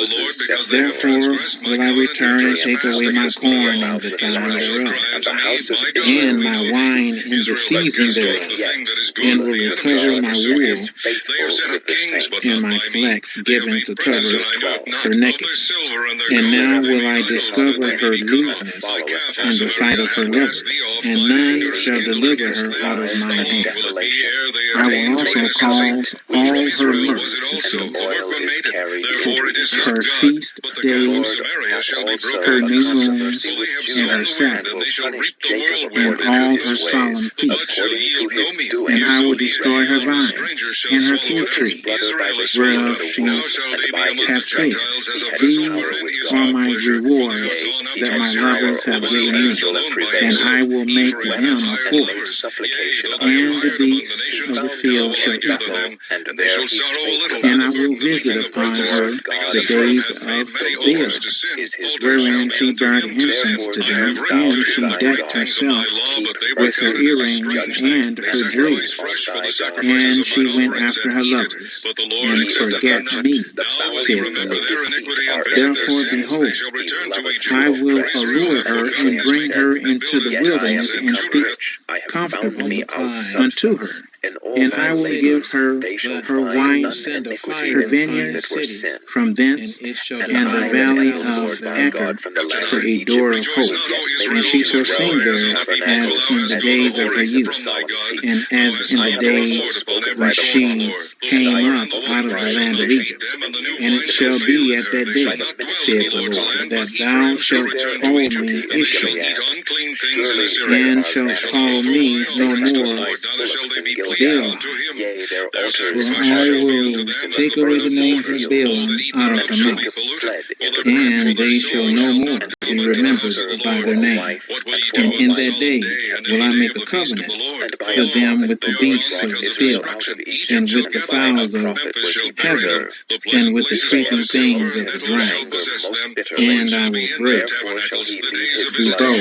Moses said, Therefore will will I return and take away my corn in the time thereof, and my wine in the season thereof, and will recover my wool and my flax given to cover her nakedness. And now will I discover her lewdness in the sight of her lovers, and none shall deliver her out of mine hand. I will also cause all her mirth to cease, her feast days, her new moons, and her Sabbaths, and all her solemn feasts. And I will destroy her vine and her fruit tree, whereof she hath said, these are my rewards that my lovers have given me, and I will make them a forest, and the beasts of the field shall eat them. And I will visit upon her the days of Baalim, wherein she burned incense to them, and she decked herself with her earrings and her jewels, and she went after her lovers, and forget me, saith the Lord. Therefore, behold, I will allure her and bring her into the wilderness and speak comfortably unto her. And I will give her her wine, her vineyards, from thence, and the valley of Achor for a door of hope. And she shall sing there as in the days of her youth, and as in the days when she came up out of the land of Egypt. And it shall be at that day, saith the Lord, that thou shalt call me Ishmael, and shalt call me no more Baalim. For I will take away the names of Baalim out of her mouth, and they shall no more be remembered by their name. And in that day will I make a covenant for them with the beasts of the field, and with the fowls of heaven, and with the creeping things of the ground. And I will break the bow,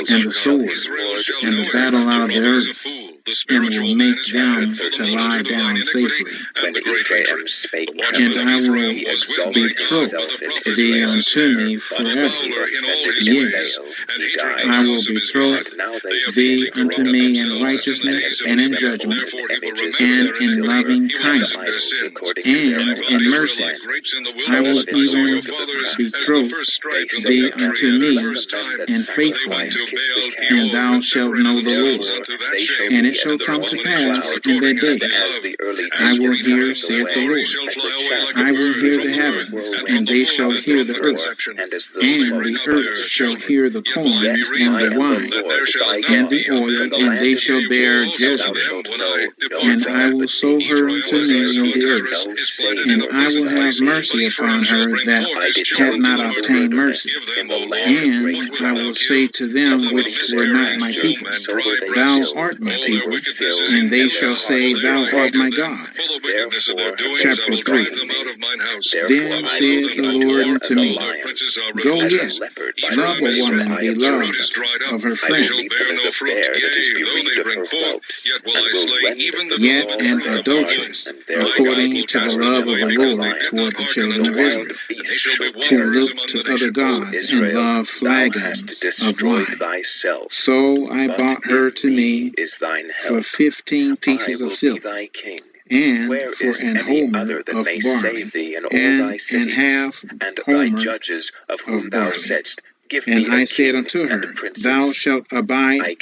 and the sword, and the battle out of the earth, and will make them to lie down safely. And I will betroth thee unto me forever. Yes, I will betroth thee unto me in righteousness and in judgment, and in loving kindness, and in mercy. I will even betroth thee unto me in faithfulness, and thou shalt know the Lord. And it shall come to pass in that day, I will hear, saith the Lord. I will hear the heavens, and they shall hear the earth, and the earth shall hear the corn, and the wine, and the oil, and they shall bear Jezreel. And I will sow her unto me in the earth, and I will have mercy upon her that had not obtained mercy. And I will say to them which were not my people, Thou art my people, and they shall say, Thou art my God. Chapter 3. Then said the Lord unto me, Go yet, love a woman beloved of her friend, yet an adulteress, according to the love of the Lord toward the children of Israel, to look to other gods and love flagons of wine. So I bought her to me for 15 pieces of silver, and for an homer of barley, and an half homer of barley. And I said unto her, Thou shalt abide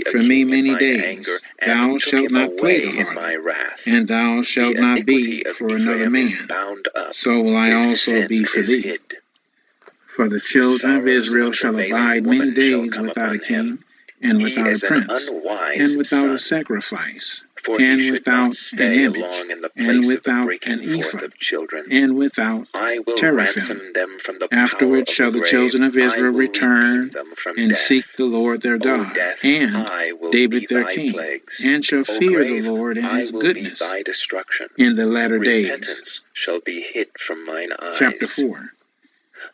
for me many days. Thou shalt not play the harlot, and thou shalt not be for another man. So will I also be for thee. For the children of Israel shall abide many days without a king, and without a prince, and without a sacrifice, and without an image, and without an ephod, and without teraphim. Afterward shall the children of Israel return and seek the Lord their God, and David their king, and shall fear the Lord and his goodness in the latter days. Chapter 4.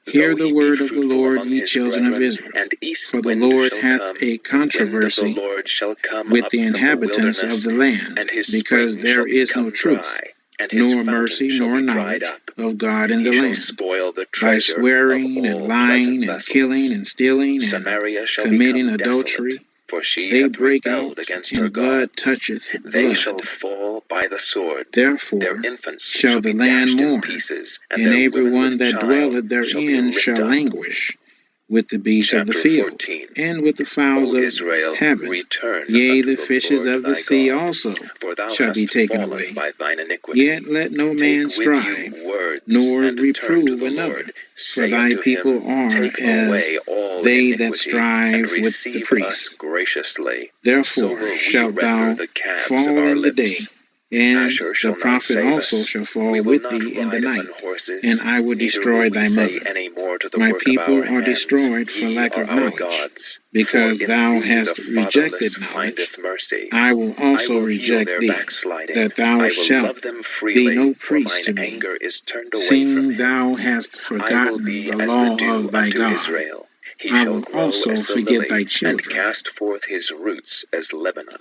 Hear the word of the Lord, ye children of Israel. For the Lord hath a controversy with the inhabitants of the land, because there is no truth. and his nor fountain mercy shall nor be dried knowledge up. of God in He the shall land. spoil the By treasure swearing of and all lying pleasant and vessels. killing and stealing and Samaria shall committing become adultery, desolate, for she they hath break rebelled out, against her and God. blood toucheth They shall blood. fall by the sword. Therefore Their infants shall the be land dashed in mourn, pieces, and and their women everyone with that child dwelleth shall be therein ripped shall up. languish with the beasts of the Chapter field, 14. and with the fowls O of Israel, heaven. return Yea, unto the the fishes Lord of the thy sea God, also for thou shall be hast taken fallen away. by thine iniquity. Yet let no man Take with strive, you words, nor and turn to reprove the another. Lord. For Say thy unto people him, are take as away all they that iniquity, strive and with the receive us priests. graciously. So Therefore will we shalt render thou the calves of fall our in the day, lips. and Asher the shall not prophet save also us. shall We fall will with not thee in the ride night, upon horses, and I will neither destroy will we thy say mother. any more to the My work of people our are hands, destroyed for Ye lack are of our knowledge, gods. because For in thou thee hast the rejected fatherless knowledge. findeth mercy. I will I also will heal reject their thee, backsliding. that thou I will shalt love them be freely, no for priest mine to me, anger is turned away from seeing him. thou hast I will forgotten be the as the law dew of thy unto God. Israel. He I shall will grow also as the forget thy lily, and children. cast forth his roots as Lebanon.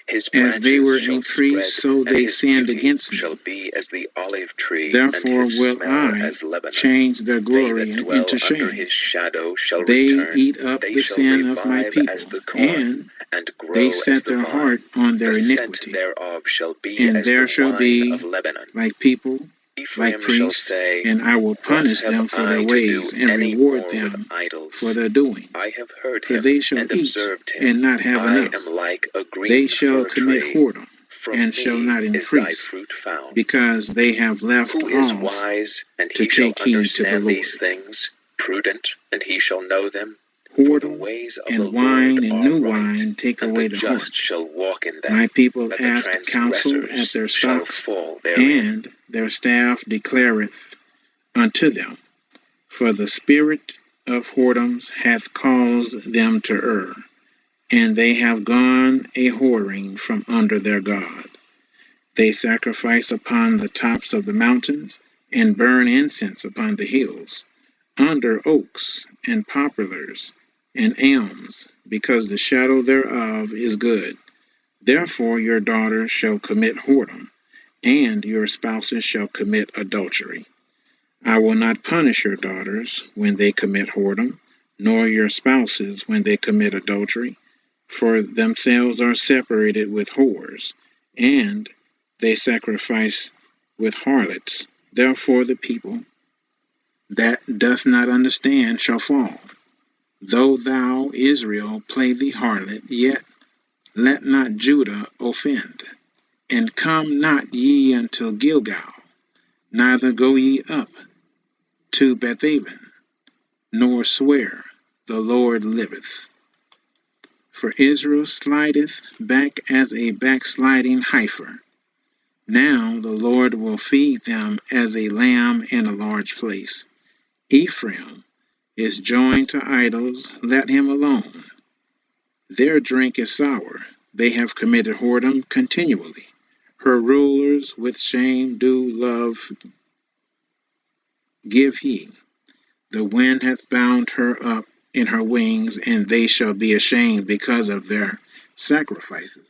His As they branches were shall increased, spread, so and they his sinned beauty against shall me. be as the olive tree, and Therefore his will smell I as Lebanon. change their They glory that dwell into under shame. his shadow shall They return. eat up They the shall sin of my revive people, as the corn, and and grow they as set the their vine. heart on their The scent iniquity. thereof shall be And as there the shall wine of be Lebanon. like people, like Ephraim shall priests, say, and I will What punish have them for their I to do ways, and any reward more with them for idols? their doings. I have heard For him, they shall and eat observed him. and not have I enough. am like a They green shall fir commit tree. whoredom, From and shall me not is thy increase, fruit found. because they have left Who is off wise, and to he shall take heed to the understand these Lord. things? Prudent, and he shall know them? For the Whoredom ways of the and wine Lord and are new right, wine take and away the the just heart. shall walk in them, My people but the ask counsel at transgressors their shall stocks, fall therein. and their staff declareth unto them. For the spirit of whoredoms hath caused them to err, and they have gone a whoring from under their God. They sacrifice upon the tops of the mountains, and burn incense upon the hills, under oaks and poplars and elms, because the shadow thereof is good. Therefore your daughters shall commit whoredom, and your spouses shall commit adultery. I will not punish your daughters when they commit whoredom, nor your spouses when they commit adultery, for themselves are separated with whores, and they sacrifice with harlots. Therefore the people that doth not understand shall fall. Though thou, Israel, play the harlot, yet let not Judah offend. And come not ye unto Gilgal, neither go ye up to Bethaven, nor swear, the Lord liveth. For Israel slideth back as a backsliding heifer. Now the Lord will feed them as a lamb in a large place. Ephraim is joined to idols, let him alone. Their drink is sour, they have committed whoredom continually. Her rulers with shame do love give he. The wind hath bound her up in her wings, and they shall be ashamed because of their sacrifices.